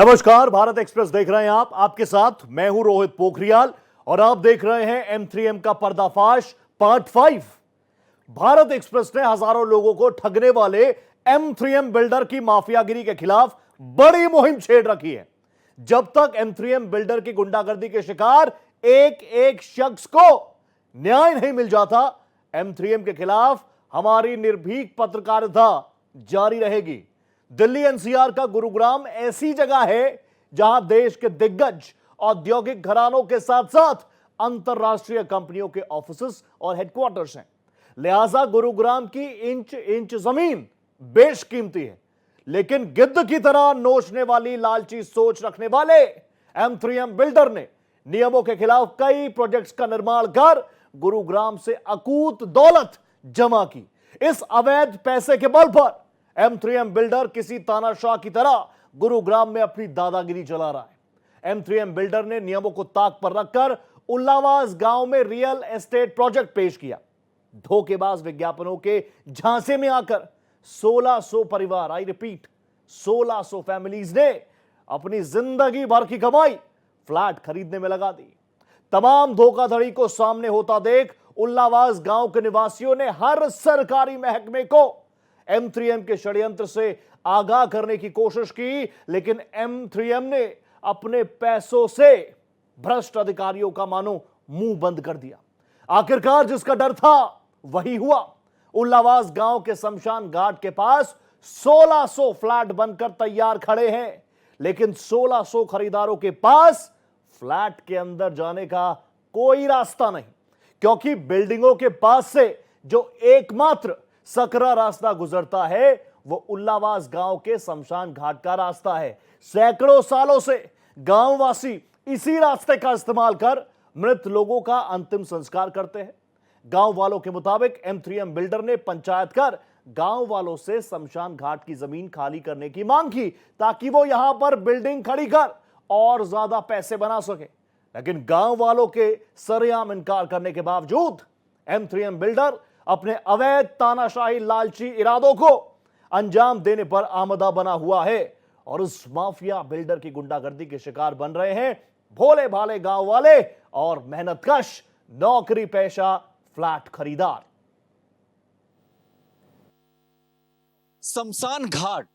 नमस्कार, भारत एक्सप्रेस देख रहे हैं आप। आपके साथ मैं हूं रोहित पोखरियाल और आप देख रहे हैं M3M का पर्दाफाश पार्ट 5। भारत एक्सप्रेस ने हजारों लोगों को ठगने वाले M3M बिल्डर की माफियागिरी के खिलाफ बड़ी मुहिम छेड़ रखी है। जब तक M3M बिल्डर की गुंडागर्दी के शिकार एक एक शख्स को न्याय नहीं मिल जाता, M3M के खिलाफ हमारी निर्भीक पत्रकारिता जारी रहेगी। दिल्ली एनसीआर का गुरुग्राम ऐसी जगह है जहां देश के दिग्गज औद्योगिक घरानों के साथ साथ अंतरराष्ट्रीय कंपनियों के ऑफिसेस और हेडक्वार्टर्स हैं। लिहाजा गुरुग्राम की इंच इंच जमीन बेशकीमती है, लेकिन गिद्ध की तरह नोचने वाली लालची सोच रखने वाले M3M बिल्डर ने नियमों के खिलाफ कई प्रोजेक्ट्स का निर्माण कर गुरुग्राम से अकूत दौलत जमा की। इस अवैध पैसे के बल पर M3M बिल्डर किसी तानाशाह की तरह गुरुग्राम में अपनी दादागिरी चला रहा है। M3M बिल्डर ने नियमों को ताक पर रखकर उल्लावास गांव में रियल एस्टेट प्रोजेक्ट पेश किया। धोखेबाज विज्ञापनों के झांसे में आकर 1600 परिवार, आई रिपीट 1600 फैमिलीज ने अपनी जिंदगी भर की कमाई फ्लैट खरीदने में लगा दी। तमाम धोखाधड़ी को सामने होता देख उल्लावास गांव के निवासियों ने हर सरकारी महकमे को M3M के षड्यंत्र से आगाह करने की कोशिश की, लेकिन M3M ने अपने पैसों से भ्रष्ट अधिकारियों का मानो मुंह बंद कर दिया। आखिरकार जिसका डर था वही हुआ। उल्लावास गांव के शमशान घाट के पास 1600 फ्लैट बनकर तैयार खड़े हैं, लेकिन 1600 खरीदारों के पास फ्लैट के अंदर जाने का कोई रास्ता नहीं, क्योंकि बिल्डिंगों के पास से जो एकमात्र सकरा रास्ता गुजरता है वो उल्लावास गांव के शमशान घाट का रास्ता है। सैकड़ों सालों से गांववासी इसी रास्ते का इस्तेमाल कर मृत लोगों का अंतिम संस्कार करते हैं। गांव वालों के मुताबिक M3M बिल्डर ने पंचायत कर गांव वालों से शमशान घाट की जमीन खाली करने की मांग की, ताकि वो यहां पर बिल्डिंग खड़ी कर और ज्यादा पैसे बना सके। लेकिन गांव वालों के सरेआम इनकार करने के बावजूद M3M बिल्डर अपने अवैध तानाशाही लालची इरादों को अंजाम देने पर आमदा बना हुआ है और उस माफिया बिल्डर की गुंडागर्दी के शिकार बन रहे हैं भोले भाले गांव वाले और मेहनतकश नौकरी पेशा फ्लैट खरीदार। शमशान घाट,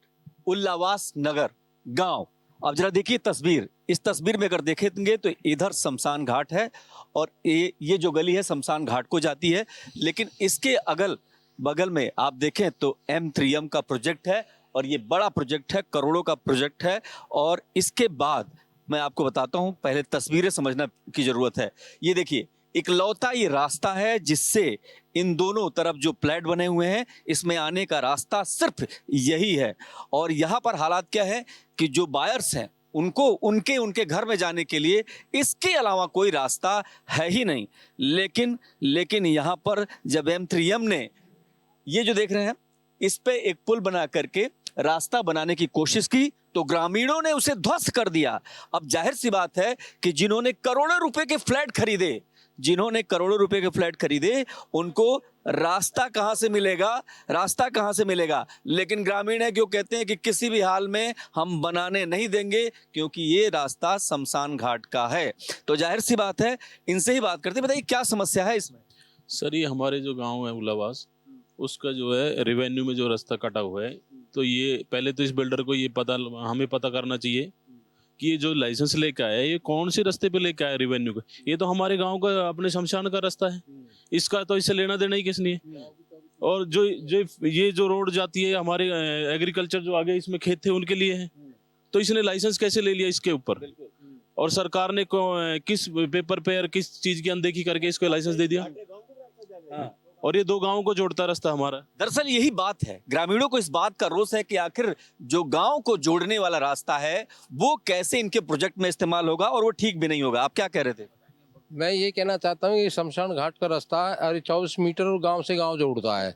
उल्लावास नगर गांव। अब जरा देखिए तस्वीर। इस तस्वीर में अगर देखेंगे तो इधर शमशान घाट है और ये जो गली है शमशान घाट को जाती है, लेकिन इसके अगल बगल में आप देखें तो M3M का प्रोजेक्ट है और ये बड़ा प्रोजेक्ट है, करोड़ों का प्रोजेक्ट है। और इसके बाद मैं आपको बताता हूं, पहले तस्वीरें समझना की जरूरत है। ये देखिए, इकलौता ये रास्ता है जिससे इन दोनों तरफ जो फ्लैट बने हुए हैं इसमें आने का रास्ता सिर्फ यही है। और यहाँ पर हालात क्या है कि जो बायर्स हैं उनको उनके घर में जाने के लिए इसके अलावा कोई रास्ता है ही नहीं। लेकिन यहाँ पर जब M3M ने ये जो देख रहे हैं इस पे एक पुल बना करके रास्ता बनाने की कोशिश की तो ग्रामीणों ने उसे ध्वस्त कर दिया। अब जाहिर सी बात है कि जिन्होंने करोड़ों रुपए के फ्लैट खरीदे उनको रास्ता कहां से मिलेगा। लेकिन ग्रामीण है क्यों कहते हैं कि किसी भी हाल में हम बनाने नहीं देंगे, क्योंकि ये रास्ता शमशान घाट का है। तो जाहिर सी बात है इनसे ही बात करते हैं। बताइए क्या समस्या है इसमें? सर, ये हमारे जो गांव है उल्लावास, उसका जो है रेवेन्यू में जो रास्ता कटा हुआ है, तो ये पहले तो इस बिल्डर को ये हमें पता करना चाहिए कि ये जो लाइसेंस लेके आया है ये कौन से रास्ते पे लेके आया रेवेन्यू का। ये तो हमारे गांव का अपने शमशान का रास्ता है, इसका तो इससे लेना देना ही किस लिए। और जो ये जो रोड जाती है हमारे एग्रीकल्चर जो आगे इसमें खेत थे उनके लिए है, तो इसने लाइसेंस कैसे ले लिया इसके ऊपर? और सरकार ने किस पेपर पे और किस चीज की अनदेखी करके इसको लाइसेंस दे दिया? और ये दो गांवों को जोड़ता रास्ता हमारा। दरअसल यही बात है, ग्रामीणों को इस बात का रोष है कि आखिर जो गांव को जोड़ने वाला रास्ता है वो कैसे इनके प्रोजेक्ट में इस्तेमाल होगा और वो ठीक भी नहीं होगा। आप क्या कह रहे थे? मैं ये कहना चाहता हूँ कि शमशान घाट का रास्ता है और 24 मीटर और गांव से गांव जोड़ता है।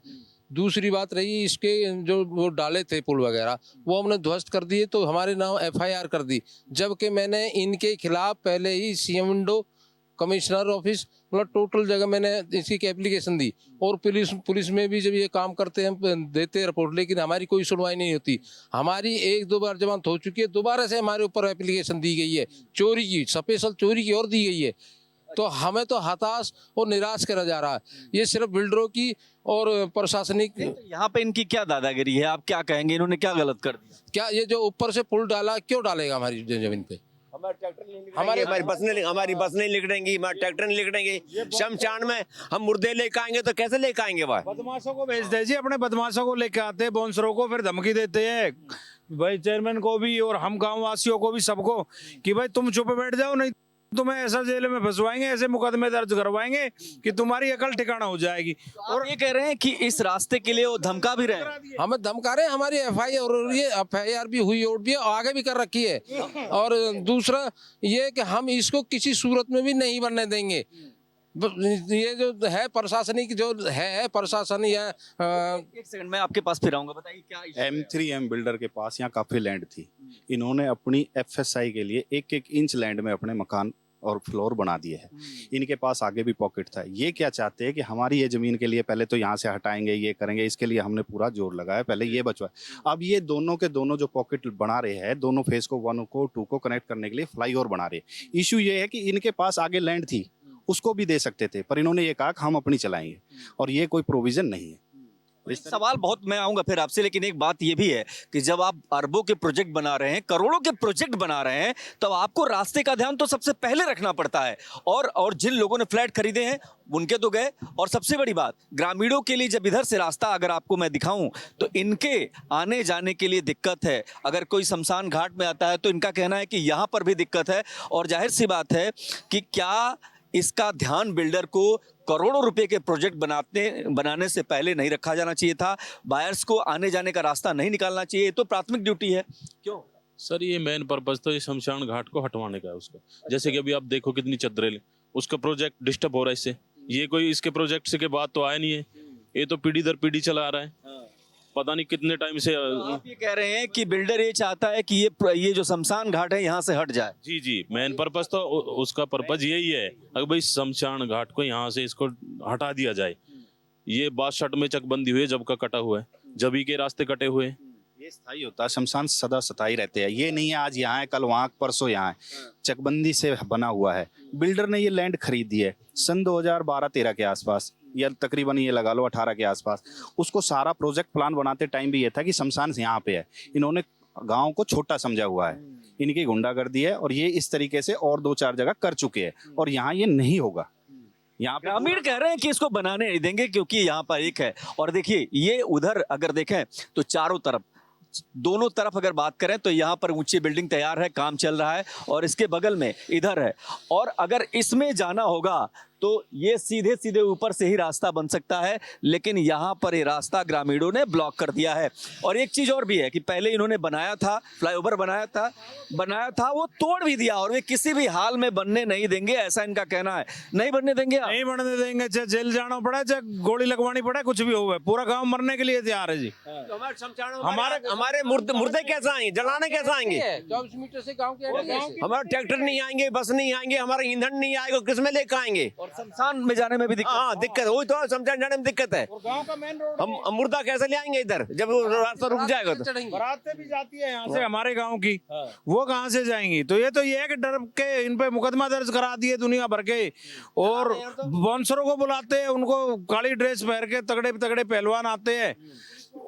दूसरी बात रही इसके जो वो डाले थे पुल वगैरह वो हमने ध्वस्त कर दिए, तो हमारे नाम FIR कर दी, जबकि मैंने इनके खिलाफ पहले ही CM विंडो कमिश्नर ऑफिस, मतलब टोटल जगह मैंने इसकी एप्लीकेशन दी। और पुलिस में भी जब ये काम करते हैं देते हैं रिपोर्ट, लेकिन हमारी कोई सुनवाई नहीं होती। हमारी 1-2 बार जमानत हो चुकी है, दोबारा से हमारे ऊपर एप्लीकेशन दी गई है चोरी की, स्पेशल चोरी की और दी गई है। तो हमें तो हताश और निराश करा जा रहा है। ये सिर्फ बिल्डरों की और प्रशासनिक, यहाँ पे इनकी क्या दादागिरी है, आप क्या कहेंगे, इन्होंने क्या गलत कर दिया? क्या ये जो ऊपर से पुल डाला क्यों डालेगा हमारी जमीन पे? हमारी बस नहीं निकलेंगी, हमारे ट्रैक्टर नहीं निकलेंगे। शमशान में हम मुर्दे लेके आएंगे तो कैसे लेके आएंगे वह? बदमाशों को भेज दीजिए, अपने बदमाशों को लेके आते हैं, बाउंसरों को फिर धमकी देते हैं भाई, चेयरमैन को भी और हम गांव वासियों को भी, सबको, कि भाई तुम चुप बैठ जाओ, नहीं तुम्हें ऐसा जेल में फंसवाएंगे, ऐसे मुकदमे दर्ज करवाएंगे कि तुम्हारी अकल ठिकाना हो जाएगी। और ये कह रहे हैं कि इस रास्ते के लिए वो धमका भी रहे हैं। हमें धमका रहे हैं। हमारी एफआईआर भी हुई और भी आगे भी कर रखी है। और दूसरा ये कि हम इसको किसी सूरत में भी नहीं बनने देंगे। ये जो है प्रशासनिक जो है प्रशासन या एक सेकंड मैं आपके पास फिर आऊंगा, बताइए क्या issue है? M3M बिल्डर के पास यहाँ काफी लैंड थी। इन्होंने अपनी FSI के लिए 1-1 इंच लैंड में अपने मकान और फ्लोर बना दिए हैं। इनके पास आगे भी पॉकेट था। ये क्या चाहते हैं कि हमारी ये जमीन के लिए पहले तो यहाँ से हटाएंगे, ये करेंगे, इसके लिए हमने पूरा जोर लगाया, पहले ये बचवाए। अब ये दोनों के दोनों जो पॉकेट बना रहे हैं, दोनों फेज को 1 को 2 को कनेक्ट करने के लिए फ्लाईओवर बना रहे हैं। इशू ये है कि इनके पास आगे लैंड थी, उसको भी दे सकते थे, पर इन्होंने ये कहा कि हम अपनी चलाएंगे, और ये कोई प्रोविजन नहीं है। सवाल बहुत मैं आऊंगा फिर आपसे, लेकिन एक बात ये भी है कि जब आप अरबों के प्रोजेक्ट बना रहे हैं, करोड़ों के प्रोजेक्ट बना रहे हैं, तो आपको रास्ते का ध्यान तो सबसे पहले रखना पड़ता है। और जिन लोगों ने फ्लैट खरीदे हैं उनके तो गए, और सबसे बड़ी बात ग्रामीणों के लिए जब इधर से रास्ता अगर आपको मैं दिखाऊं तो इनके आने जाने के लिए दिक्कत है। अगर कोई शमशान घाट में आता है तो इनका कहना है कि यहाँ पर भी दिक्कत है। और जाहिर सी बात है कि क्या इसका ध्यान बिल्डर को करोड़ों रुपए के प्रोजेक्ट बनाने से पहले नहीं रखा जाना चाहिए था? बायर्स को आने जाने का रास्ता नहीं निकालना चाहिए? ये तो प्राथमिक ड्यूटी है। क्यों सर, ये मेन पर्पज तो ये शमशान घाट को हटवाने का है उसका। जैसे कि अभी आप देखो कितनी चद्रें, उसका प्रोजेक्ट डिस्टर्ब हो रहा है इससे। ये कोई इसके प्रोजेक्ट से के बाद तो आया नहीं है, ये तो पीढ़ी दर पीढ़ी चला आ रहा है, पता नहीं कितने टाइम से। आप ये कह रहे हैं कि बिल्डर ये चाहता है कि ये जो शमशान घाट है यहाँ से हट जाए? जी जी, मेन पर्पज तो उसका पर्पज यही है, अगर भाई शमशान घाट को यहाँ से इसको हटा दिया जाए। ये 62 में चकबंदी हुई है, जब का कटा हुआ है, जब के रास्ते कटे हुए हैं। ये स्थायी होता है, शमशान सदा स्थायी रहते हैं। ये नहीं है आज यहाँ है कल वहाँ परसों यहाँ है, चकबंदी से बना हुआ है। बिल्डर ने ये लैंड खरीदी है सन 2012-13 के आसपास, या तकरीबन ये लगा लो 18 के आसपास। उसको सारा प्रोजेक्ट प्लान बनाते टाइम भी ये था कि शमशान यहाँ पे है। इन्होंने गांव को छोटा समझा हुआ है, इनकी गुंडागर्दी है, और ये इस तरीके से और 2-4 जगह कर चुके हैं, और यहाँ ये नहीं होगा। यहाँ पे ग्रामीण कह रहे हैं कि इसको बनाने नहीं देंगे क्योंकि यहाँ पर एक है। और देखिए ये उधर अगर देखें तो चारों तरफ, दोनों तरफ अगर बात करें तो यहाँ पर ऊंची बिल्डिंग तैयार है, काम चल रहा है, और इसके बगल में इधर है। और अगर इसमें जाना होगा तो ये सीधे सीधे ऊपर से ही रास्ता बन सकता है, लेकिन यहाँ पर ये रास्ता ग्रामीणों ने ब्लॉक कर दिया है। और एक चीज और भी है कि पहले इन्होंने बनाया था, फ्लाईओवर बनाया था, वो तोड़ भी दिया, और वे किसी भी हाल में बनने नहीं देंगे, ऐसा इनका कहना है। नहीं बनने देंगे आप? नहीं बनने देंगे, चाहे जेल जाना पड़ा, चाहे गोली लगवानी पड़े, कुछ भी हो, पूरा गांव मरने के लिए तैयार है जी। हमारे मुर्दे कैसे आएंगे, जलाने कैसे आएंगे? 24 मीटर से गाँव के हमारा ट्रैक्टर नहीं आएंगे, बस नहीं आएंगे, हमारा ईंधन नहीं आएगा, किस में लेकर आएंगे? और शमशान में जाने में भी दिक्कत। हाँ दिक्कत, वही तो शमशान जाने में दिक्कत है। गांव का मेन रोड, हम मुर्दा कैसे ले आएंगे इधर जब वो रास्ता रुक जाएगा तो? बारातें भी जाती है यहाँ से हमारे गांव की, वो कहाँ से जाएंगी? तो ये है कि डर के इन पे मुकदमा दर्ज करा दिए दुनिया भर के, और बाउंसरों को बुलाते हैं, उनको काली ड्रेस पहन के तगड़े तगड़े पहलवान आते हैं,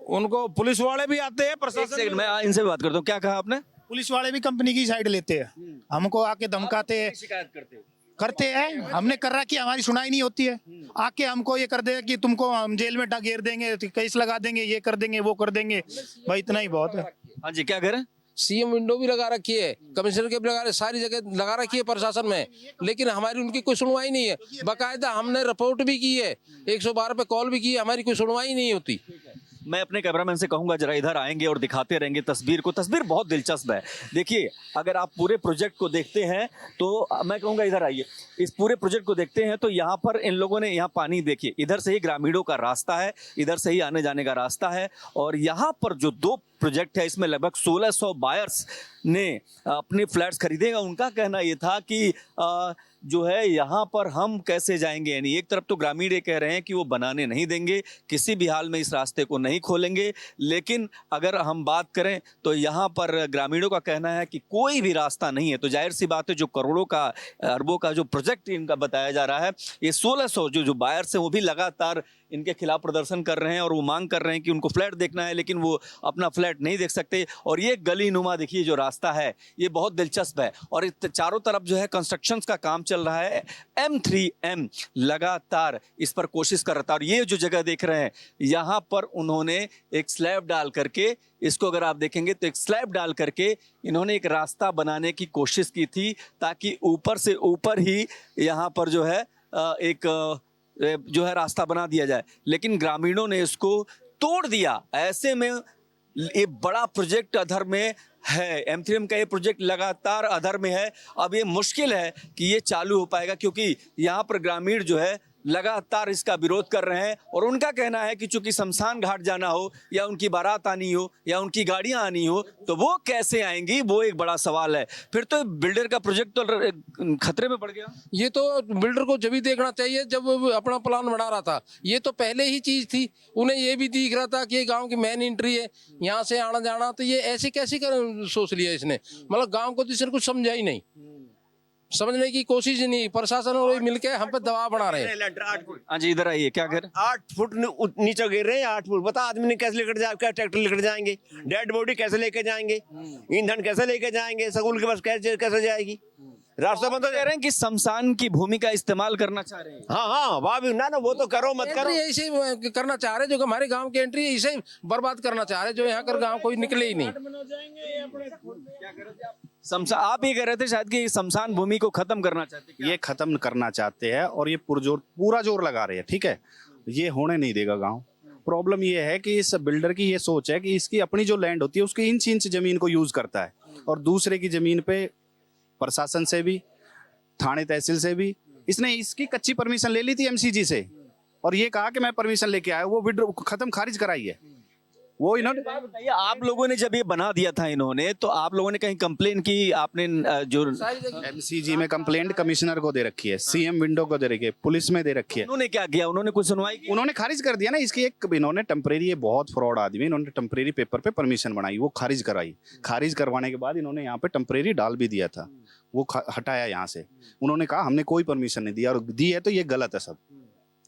उनको पुलिस वाले भी आते हैं, प्रशासन। मैं इनसे बात करता हूँ, क्या कहा आपने? पुलिस वाले भी कंपनी की साइड लेते हैं, हमको आके धमकाते हैं, शिकायत करते हैं। हमने कर रहा कि हमारी सुनाई नहीं होती है, आके हमको ये कर दे कि तुमको हम जेल में घेर देंगे, केस लगा देंगे, ये कर देंगे, वो कर देंगे। भाई इतना ही बहुत है। हाँ जी, क्या कह रहे हैं? सीएम विंडो भी लगा रखी है, कमिश्नर के भी लगा रहे, सारी जगह लगा रखी है प्रशासन में, लेकिन हमारी उनकी कोई सुनवाई नहीं है। बाकायदा हमने रिपोर्ट भी की है, 112 पे कॉल भी की है, हमारी कोई सुनवाई नहीं होती। मैं अपने कैमरामैन से कहूंगा जरा इधर आएंगे और दिखाते रहेंगे तस्वीर को। तस्वीर बहुत दिलचस्प है। देखिए अगर आप पूरे प्रोजेक्ट को देखते हैं तो मैं कहूंगा इधर आइए, इस पूरे प्रोजेक्ट को देखते हैं तो यहाँ पर इन लोगों ने, यहाँ पानी देखिए, इधर से ही ग्रामीणों का रास्ता है, इधर से ही आने जाने का रास्ता है, और यहाँ पर जो 2 प्रोजेक्ट है, इसमें लगभग 1600 बायर्स ने अपने फ्लैट्स खरीदेगा। उनका कहना ये था कि जो है यहाँ पर हम कैसे जाएंगे, यानी एक तरफ तो ग्रामीण ये कह रहे हैं कि वो बनाने नहीं देंगे, किसी भी हाल में इस रास्ते को नहीं खोलेंगे, लेकिन अगर हम बात करें तो यहाँ पर ग्रामीणों का कहना है कि कोई भी रास्ता नहीं है। तो जाहिर सी बात है, जो करोड़ों का अरबों का जो प्रोजेक्ट इनका बताया जा रहा है, ये 1600 जो बायर्स हैं वो भी लगातार इनके खिलाफ प्रदर्शन कर रहे हैं और वो मांग कर रहे हैं कि उनको फ्लैट देखना है, लेकिन वो अपना फ्लैट नहीं देख सकते। और ये गली नुमा देखिए जो रास्ता है ये बहुत दिलचस्प है और चारों तरफ जो है कंस्ट्रक्शंस का काम चल रहा है। M3M लगातार इस पर कोशिश कर रहा था और ये जो जगह देख रहे हैं यहाँ पर उन्होंने एक स्लैब डाल करके, इसको अगर आप देखेंगे तो एक स्लैब डाल करके इन्होंने एक रास्ता बनाने की कोशिश की थी ताकि ऊपर से ऊपर ही यहाँ पर जो है एक जो है रास्ता बना दिया जाए, लेकिन ग्रामीणों ने इसको तोड़ दिया। ऐसे में ये बड़ा प्रोजेक्ट अधर में है, M3M का ये प्रोजेक्ट लगातार अधर में है। अब ये मुश्किल है कि ये चालू हो पाएगा क्योंकि यहाँ पर ग्रामीण जो है लगातार इसका विरोध कर रहे हैं और उनका कहना है कि चूंकि शमशान घाट जाना हो या उनकी बारात आनी हो या उनकी गाड़ियां आनी हो तो वो कैसे आएंगी, वो एक बड़ा सवाल है। फिर तो बिल्डर का प्रोजेक्ट तो खतरे में पड़ गया। ये तो बिल्डर को जब ही देखना चाहिए जब वो अपना प्लान बना रहा था। ये तो पहले ही चीज थी, उन्हें ये भी दिख रहा था कि ये गांव की मेन एंट्री है, यहाँ से आना जाना, तो ये ऐसे कैसे सोच लिया इसने। मतलब गांव को तो इसने कुछ समझा ही नहीं, समझने की कोशिश ही नहीं। प्रशासन और मिलकर हम पे दबाव बना रहे हैं। हाँ जी, इधर आइए, क्या कर 8 फुट नीचे गिर रहे हैं, 8 फुट। बता आदमी ने कैसे लेकर जाए, क्या ट्रैक्टर लेकर जाएंगे, डेड बॉडी कैसे लेकर जाएंगे, ईंधन कैसे लेकर जाएंगे, स्कूल के पास कैसे जाएगी, रास्ता बंद हो कह रहे हैं कि शमशान की भूमि का इस्तेमाल करना चाह रहे हैं। हाँ वहाँ भी ना वो तो करो मत करो। ऐसे करना चाह रहे जो हमारे गांव की एंट्री इसे बर्बाद करना चाह रहे, जो यहाँ कर गांव कोई निकले ही नहीं। आप ये कह रहे थे शायद कि शमशान भूमि को खत्म करना चाहते हैं। ये खत्म करना चाहते हैं और ये पूरा जोर लगा रहे हैं, ठीक है। ये होने नहीं देगा गांव। प्रॉब्लम ये है कि इस बिल्डर की ये सोच है कि इसकी अपनी जो लैंड होती है उसकी इंच जमीन को यूज करता है और दूसरे की जमीन पे प्रशासन से भी, थाने तहसील से भी इसने इसकी कच्ची परमिशन ले ली थी MCG से और ये कहा कि मैं परमिशन लेके आया, वो विड्रॉ खत्म खारिज कराई है। वो इन्होंने बताइए, आप लोगों ने जब ये बना दिया था इन्होंने, तो आप लोगों ने कहीं कंप्लेन की? आपने जो MCG में कंप्लेंट कमिश्नर को दे रखी है, CM विंडो को दे रखी है, पुलिस में दे रखी है। उन्होंने क्या किया? उन्होंने कुछ सुनवाई की? उन्होंने खारिज कर दिया ना। इसकी एक इन्होंने टेम्परेरी, ये बहुत फ्रॉड आदमी, इन्होंने टेम्परेरी पेपर पे परमिशन बनाई, वो खारिज कराई। खारिज करवाने के बाद इन्होंने यहाँ पे टेम्परेरी डाल भी दिया था, वो हटाया यहाँ से। उन्होंने कहा हमने कोई परमिशन नहीं दिया और दी है तो ये गलत है सब।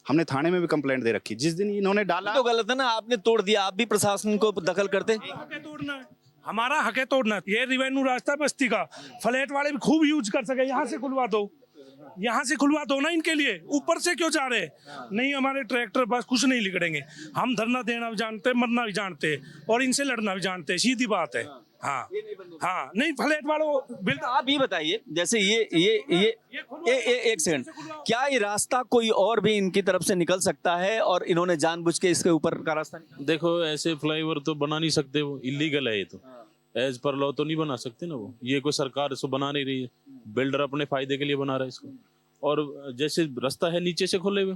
हमने थाने में भी कंप्लेंट दे रखी। जिस दिन इन्होंने डाला तो गलत है ना, आपने तोड़ दिया, आप भी प्रशासन को दखल करते। हके तोड़ना है, हमारा हके तोड़ना है। ये रेवेन्यू रास्ता बस्ती का, फ्लैट वाले भी खूब यूज कर सके। यहाँ से खुलवा दो, यहाँ से खुलवा दो ना इनके लिए। ऊपर से क्यों जा रहे? नहीं, हमारे ट्रैक्टर बस कुछ नहीं लिखड़ेंगे। हम धरना देना भी जानते, मरना भी जानते और इनसे लड़ना भी जानते, सीधी बात है। हाँ हाँ, नहीं फ्लैट वालों बिल्कुल। आप ही बताइए, जैसे एक सेकंड, क्या ये रास्ता कोई और भी इनकी तरफ से निकल सकता है और इन्होंने जानबूझ के इसके ऊपर का रास्ता देखो, ऐसे फ्लाईओवर तो बना नहीं सकते, वो इलीगल है। ये तो एज पर लॉ तो नहीं बना सकते ना वो। ये कोई सरकार इसको बना नहीं रही है, बिल्डर अपने फायदे के लिए बना रहा है इसको। और जैसे रास्ता है नीचे से खोले हुए,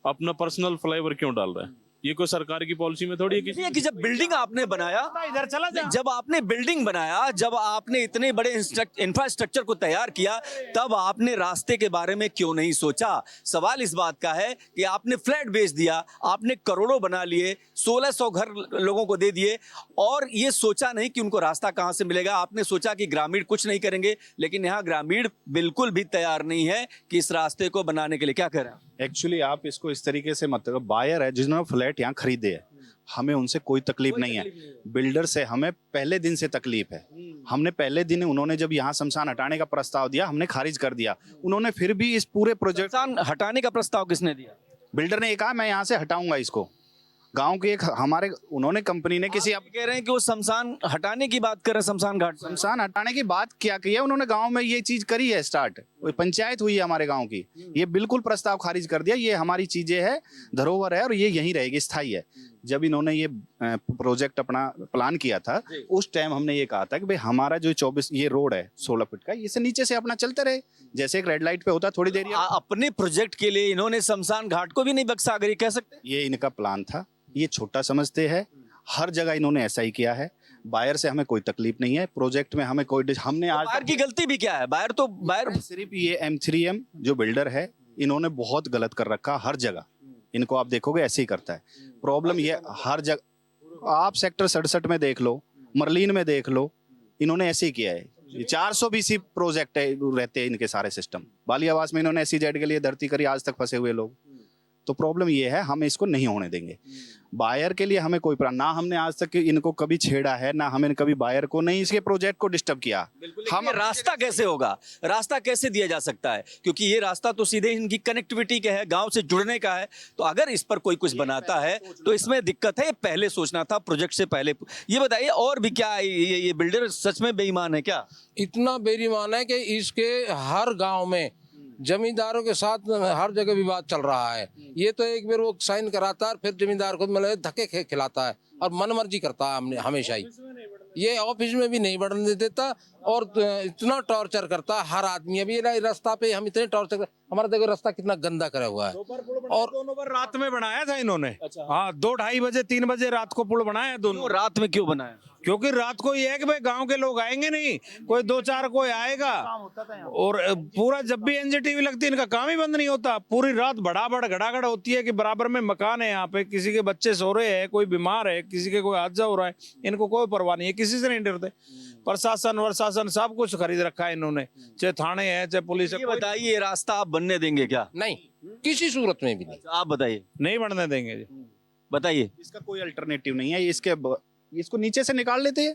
अपना पर्सनल फ्लाईओवर क्यों डाल रहा है? ये कोई सरकार की पॉलिसी में थोड़ी है कि जब बिल्डिंग आपने बनाया, इधर चला जा। जब आपने बिल्डिंग बनाया, जब आपने इतने बड़े इंफ्रास्ट्रक्चर को तैयार किया, तब आपने रास्ते के बारे में क्यों नहीं सोचा? सवाल इस बात का है कि आपने फ्लैट बेच दिया, आपने करोड़ों बना लिए, 1600 घर लोगों को दे दिए और ये सोचा नहीं कि उनको रास्ता कहां से मिलेगा। आपने सोचा कि ग्रामीण कुछ नहीं करेंगे, लेकिन यहाँ ग्रामीण बिल्कुल भी तैयार नहीं है कि इस रास्ते को बनाने के लिए। क्या करें? एक्चुअली आप इसको इस तरीके से मत करो। बायर है जिन्होंने फ्लैट यहाँ खरीदे है, हमें उनसे कोई तकलीफ नहीं है। बिल्डर से हमें पहले दिन से तकलीफ है। हमने पहले दिन, उन्होंने जब यहाँ शमशान हटाने का प्रस्ताव दिया हमने खारिज कर दिया। उन्होंने फिर भी इस पूरे प्रोजेक्ट शमशान हटाने का प्रस्ताव किसने दिया? बिल्डर ने ये कहा मैं यहाँ से हटाऊंगा इसको। गांव के एक हमारे, उन्होंने कंपनी ने किसी, आप कह रहे हैं कि वो शमशान हटाने की बात कर रहे हैं, शमशान घाट शमशान हटाने की बात क्या की है उन्होंने? गांव में ये चीज करी है स्टार्ट, पंचायत हुई है हमारे गांव की, ये बिल्कुल प्रस्ताव खारिज कर दिया। ये हमारी चीजें है, धरोहर है और ये यहीं रहेगी, स्थायी है। जब इन्होंने ये प्रोजेक्ट अपना प्लान किया था उस टाइम हमने ये कहा था कि भाई हमारा जो 24 ये रोड है 16 फीट का, इसे नीचे से अपना चलते रहे जैसे एक रेड लाइट पे होता थोड़ी देर। अपने प्रोजेक्ट के लिए इन्होंने शमशान घाट को भी नहीं बख्शा, अगर ये कह सकते। ये इनका प्लान था, ये छोटा समझते हैं। हर जगह इन्होंने ऐसा ही किया है। बायर से हमें कोई तकलीफ नहीं है, प्रोजेक्ट में हमें कोई हमने आज बायर की गलती भी क्या है? बायर सिर्फ ये M3M जो बिल्डर है इन्होंने बहुत गलत कर रखा हर जगह। इनको आप देखोगे ऐसे ही करता है। प्रॉब्लम ये हर जगह, आप सेक्टर 67 में देख लो, मरलीन में देख लो, इन्होंने ऐसे ही किया है। ये 400 BC प्रोजेक्ट है, रहते हैं इनके सारे सिस्टम। बाली आवास में इन्होंने SEZ के लिए धरती करी, आज तक फंसे हुए लोग। तो प्रॉब्लम ये है, हम इसको नहीं होने देंगे। बायर के लिए हमें कोई ना हमने आज तक इनको कभी छेड़ा है, ना हमने कभी बायर को नहीं इसके प्रोजेक्ट को डिस्टर्ब किया। हम रास्ता कैसे होगा, रास्ता कैसे दिया जा सकता है? क्योंकि ये रास्ता तो सीधे इनकी कनेक्टिविटी का है, गांव से जुड़ने का है। तो अगर इस पर कोई कुछ बनाता है तो इसमें दिक्कत है। पहले सोचना था, प्रोजेक्ट से पहले। ये बताइए, और भी क्या ये बिल्डर सच में बेईमान है क्या? इतना बेईमान है कि इसके हर गांव में जमींदारों के साथ हर जगह विवाद चल रहा है। ये तो एक बार वो साइन कराता है, फिर जमींदार को मतलब धक्के खिलाता है और मनमर्जी करता है हमने हमेशा ही। ये ऑफिस में भी नहीं बढ़ने देता और इतना टॉर्चर करता है हर आदमी। अभी रास्ता पे हम इतने टॉर्चर, हमारा देखो रास्ता कितना गंदा करा हुआ है। और दोनों बार रात में बनाया था इन्होंने। हाँ, 2-2:30 बजे 3 बजे रात को पुल बनाया दोनों। रात में क्यों बनाया? क्योंकि रात को ये है कि भाई गांव के लोग आएंगे नहीं, कोई 2-4 कोई आएगा। और पूरा जब भी NJTV लगती है इनका काम ही बंद नहीं होता। पूरी रात बड़ाबड़ घड़ाघड़ होती है कि बराबर में मकान है, यहाँ पे किसी के बच्चे सो रहे हैं, कोई बीमार है, किसी के कोई हादसा हो रहा है, इनको कोई परवाह नहीं है, किसी से नहीं डरते। प्रशासन वर्शासन सब कुछ खरीद रखा है इन्होंने, चाहे थाने है चाहे पुलिस है। ये बताइए, ये रास्ता आप बनने देंगे क्या? नहीं, किसी सूरत में भी नहीं। आप बताइए, नहीं बनने देंगे जी। बताइए। इसका कोई अल्टरनेटिव नहीं है। इसको नीचे से निकाल लेते हैं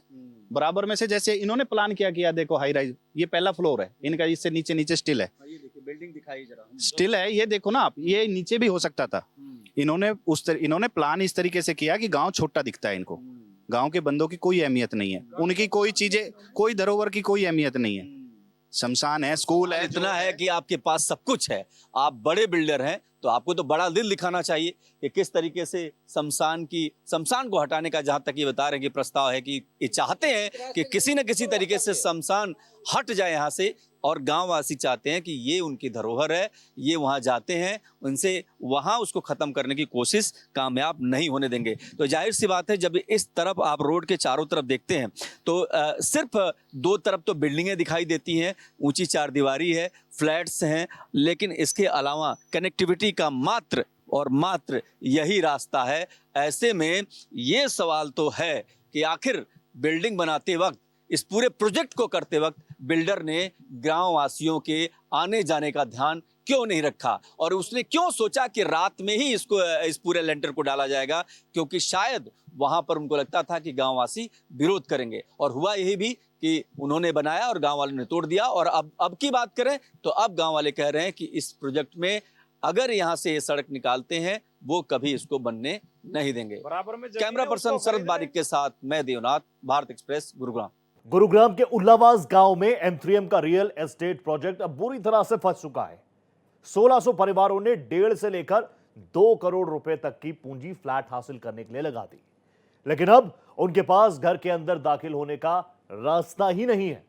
बराबर में से, जैसे इन्होंने प्लान किया देखो हाई राइज, ये पहला फ्लोर है इनका, इससे नीचे स्टिल है। ये देखिए, बिल्डिंग दिखाई जरा। स्टिल है, ये देखो ना आप, ये नीचे भी हो सकता था। इन्होंने प्लान इस तरीके से किया कि गांव छोटा दिखता है इनको। गांव के बंदों की कोई अहमियत नहीं है, उनकी कोई चीजें, कोई धरोहर की कोई अहमियत नहीं है। शमशान है, स्कूल है, इतना है कि आपके पास सब कुछ है, आप बड़े बिल्डर हैं, तो आपको तो बड़ा दिल दिखाना चाहिए कि किस तरीके से शमशान को हटाने का, जहां तक ये बता रहे हैं कि प्रस्ताव है कि ये चाहते हैं कि किसी न किसी तरीके से शमशान हट जाए यहाँ से। और गांववासी चाहते हैं कि ये उनकी धरोहर है, ये वहां जाते हैं, उनसे वहां उसको खत्म करने की कोशिश कामयाब नहीं होने देंगे। तो जाहिर सी बात है, जब इस तरफ आप रोड के चारों तरफ देखते हैं तो सिर्फ 2 तरफ तो बिल्डिंगें दिखाई देती हैं, ऊंची 4 दीवारी है, फ्लैट्स हैं, लेकिन इसके अलावा कनेक्टिविटी का मात्र और मात्र यही रास्ता है। ऐसे में ये सवाल तो है कि आखिर बिल्डिंग बनाते वक्त, इस पूरे प्रोजेक्ट को करते वक्त बिल्डर ने गांव वासियों के आने जाने का ध्यान क्यों नहीं रखा, और उसने क्यों सोचा कि रात में ही इस पूरे लेंटर को डाला जाएगा? क्योंकि शायद वहां पर उनको लगता था कि गांववासी विरोध करेंगे, और हुआ यही भी कि उन्होंने बनाया और गांव वालों ने तोड़ दिया। और अब की बात करें तो अब गांव वाले कह रहे हैं कि इस प्रोजेक्ट में अगर यहाँ से ये सड़क निकालते हैं, वो कभी इसको बनने नहीं देंगे। बराबर में कैमरा पर्सन शरद बारिक के साथ मैं देवनाथ, भारत एक्सप्रेस, गुरुग्राम। गुरुग्राम के उल्लावास गांव में M3M का रियल एस्टेट प्रोजेक्ट अब बुरी तरह से फंस चुका है। 1600 परिवारों ने 1.5 से लेकर 2 करोड़ रुपए तक की पूंजी फ्लैट हासिल करने के लिए लगा दी, लेकिन अब उनके पास घर के अंदर दाखिल होने का रास्ता ही नहीं है।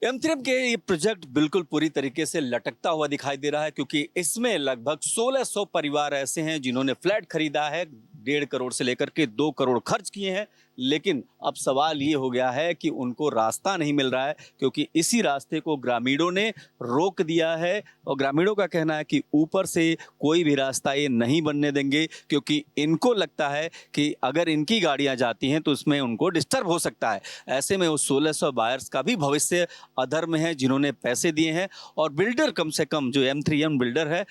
M3M के ये प्रोजेक्ट बिल्कुल पूरी तरीके से लटकता हुआ दिखाई दे रहा है, क्योंकि इसमें लगभग 1600 परिवार ऐसे हैं जिन्होंने फ्लैट खरीदा है, 1.5 करोड़ से लेकर के 2 करोड़ खर्च किए हैं। लेकिन अब सवाल ये हो गया है कि उनको रास्ता नहीं मिल रहा है, क्योंकि इसी रास्ते को ग्रामीणों ने रोक दिया है। और ग्रामीणों का कहना है कि ऊपर से कोई भी रास्ता ये नहीं बनने देंगे, क्योंकि इनको लगता है कि अगर इनकी गाड़ियां जाती हैं तो उसमें उनको डिस्टर्ब हो सकता है। ऐसे में उस 1600 बायर्स का भी भविष्य अधर में है, जिन्होंने पैसे दिए हैं। और बिल्डर, कम से कम जो M3M बिल्डर है,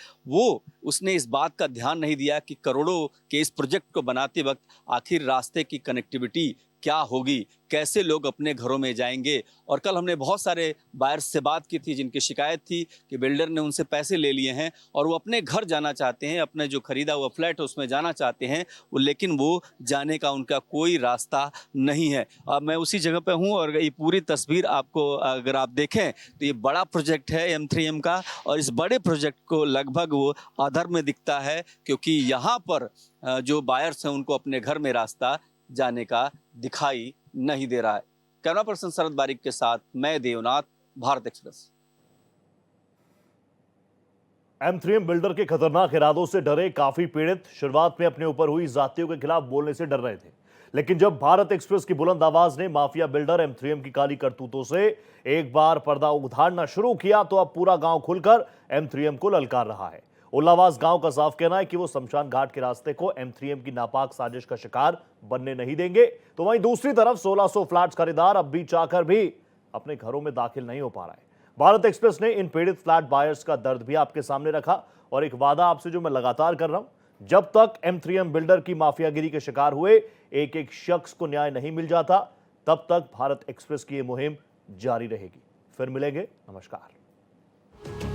उसने इस बात का ध्यान नहीं दिया कि करोड़ों के इस प्रोजेक्ट को बनाते वक्त आखिर रास्ते की कनेक्टिविटी क्या होगी, कैसे लोग अपने घरों में जाएंगे। और कल हमने बहुत सारे बायर्स से बात की थी जिनकी शिकायत थी कि बिल्डर ने उनसे पैसे ले लिए हैं और वो अपने घर जाना चाहते हैं, अपने जो खरीदा हुआ फ्लैट है उसमें जाना चाहते हैं, लेकिन वो जाने का उनका कोई रास्ता नहीं है। अब मैं उसी जगह पे हूँ और ये पूरी तस्वीर आपको अगर आप देखें तो ये बड़ा प्रोजेक्ट है M3M का, और इस बड़े प्रोजेक्ट को लगभग वो अधर में दिखता है, क्योंकि यहाँ पर जो बायर्स हैं उनको अपने घर में रास्ता जाने का दिखाई नहीं दे रहा है। कैमरा पर्सन शरद बारिक के साथ मैं Debnath, Bharat express. M3M builder के खतरनाक इरादों से डरे काफी पीड़ित शुरुआत में अपने ऊपर हुई जातियों के खिलाफ बोलने से डर रहे थे, लेकिन जब भारत एक्सप्रेस की बुलंद आवाज ने माफिया बिल्डर M3M की काली करतूतों से एक बार पर्दा उघाड़ना शुरू किया तो अब पूरा गांव खुलकर M3M को ललकार रहा है। उल्लावास गांव का साफ कहना है कि वो शमशान घाट के रास्ते को M3M की नापाक साजिश का शिकार बनने नहीं देंगे। तो वहीं दूसरी तरफ 1600 फ्लैट्स खरीदार अब भी चाहकर भी अपने घरों में दाखिल नहीं हो पा रहे। भारत एक्सप्रेस ने इन पीड़ित फ्लैट बायर्स का दर्द भी आपके सामने रखा और एक वादा आपसे जो मैं लगातार कर रहा हूं, जब तक M3M बिल्डर की माफियागिरी के शिकार हुए एक एक शख्स को न्याय नहीं मिल जाता, तब तक भारत एक्सप्रेस की यह मुहिम जारी रहेगी। फिर मिलेंगे, नमस्कार।